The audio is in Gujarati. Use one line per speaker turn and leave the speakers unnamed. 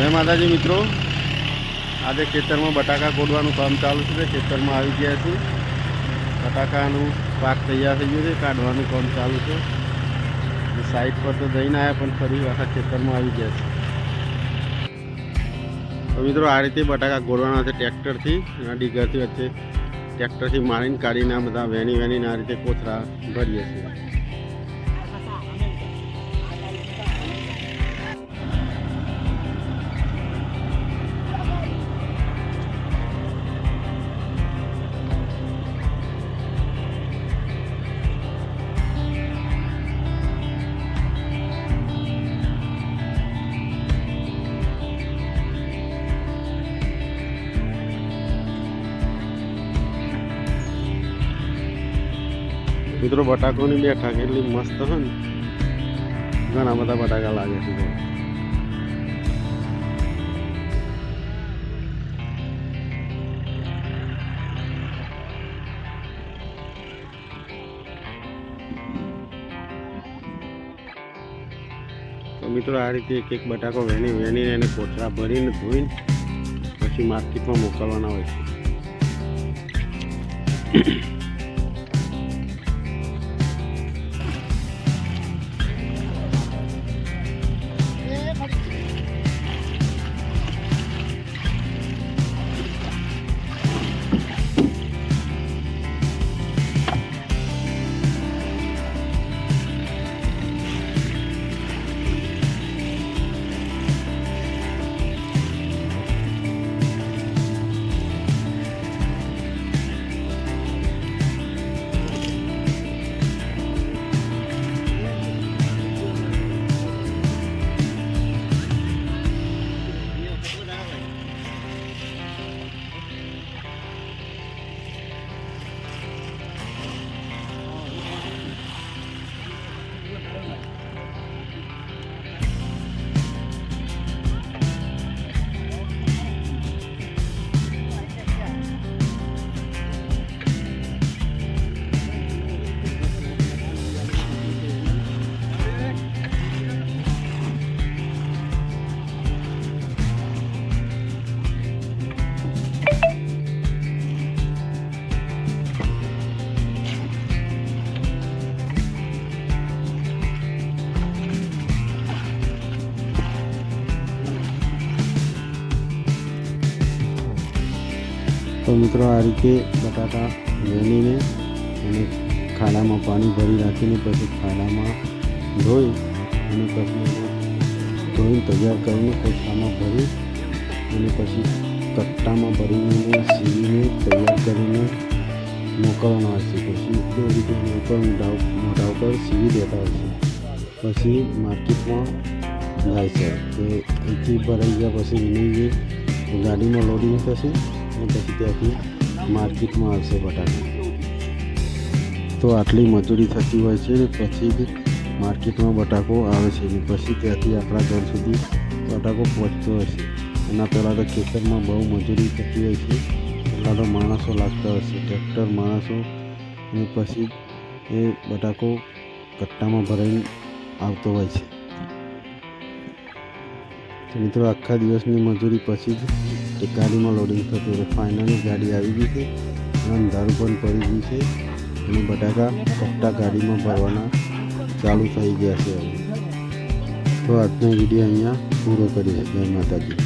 જય માતાજી મિત્રો, આજે ખેતરમાં બટાકા કોડવાનું કામ ચાલુ છે। ખેતરમાં આવી ગયા છે, બટાકાનું પાક તૈયાર થઈ ગયો છે, કાઢવાનું કામ ચાલુ છે। સાઈડ પર તો જઈને આવ્યા પણ ફરી આખા ખેતરમાં આવી ગયા છે। તો મિત્રો આ રીતે બટાકા કોડવાના છે ટ્રેક્ટરથી, એના ડીગરથી વચ્ચે ટ્રેક્ટરથી મારીને કાઢીને આ બધા વેણીને આ રીતે કોથળા ભરીએ છીએ। મિત્રો બટાકોની બેઠા કેટલી મસ્ત છે ને, ઘણા બધા બટાકા લાગે છે। તો મિત્રો આ રીતે એક બટાકો વેણીને એને કોથળા ભરીને ધોઈને પછી માર્કેટમાં મોકલવાના હોય છે। તો મિત્રો આ રીતે બટાકા વેણીને અને ખાડામાં પાણી ભરી રાખીને પછી ખાડામાં ધોઈ અને પછી ધોઈને તૈયાર કરીને કોથળામાં ભરી અને પછી કટ્ટામાં ભરીને સીવીને તૈયાર કરીને મોકલવાના હોય છે। પછી એ રીતે મોઢા ઉપર સીવી દેતા હોય છે, પછી માર્કેટમાં જાય છે। તો અહીંથી ભરાઈ ગયા પછી એની ગાડીમાં લોડિંગ થશે અને પછી ત્યાંથી માર્કેટમાં આવશે બટાકા। તો આટલી મજૂરી થતી હોય છે ને પછી જ માર્કેટમાં બટાકો આવે છે, ને પછી ત્યાંથી આપણા ઘર સુધી બટાકો પહોંચતો હોય છે। એના પહેલાં તો ખેતરમાં બહુ મજૂરી થતી હોય છે, એટલા તો માણસો લાગતા હોય છે, ટ્રેક્ટર માણસો, અને પછી એ બટાકો કટ્ટામાં ભરાઈને આવતો હોય છે। તો મિત્રો આખા દિવસની મજૂરી પછી જ ગાડીમાં લોડિંગ થતું હોય। ફાઇનલી ગાડી આવી ગઈ છે, અંધારું પણ પડી ગયું છે અને બટાકા કટ્ટા ગાડીમાં ભરવાના ચાલુ થઈ ગયા છે। તો આજનો વિડીયો અહીંયા પૂરો કરીએ। જય માતાજી।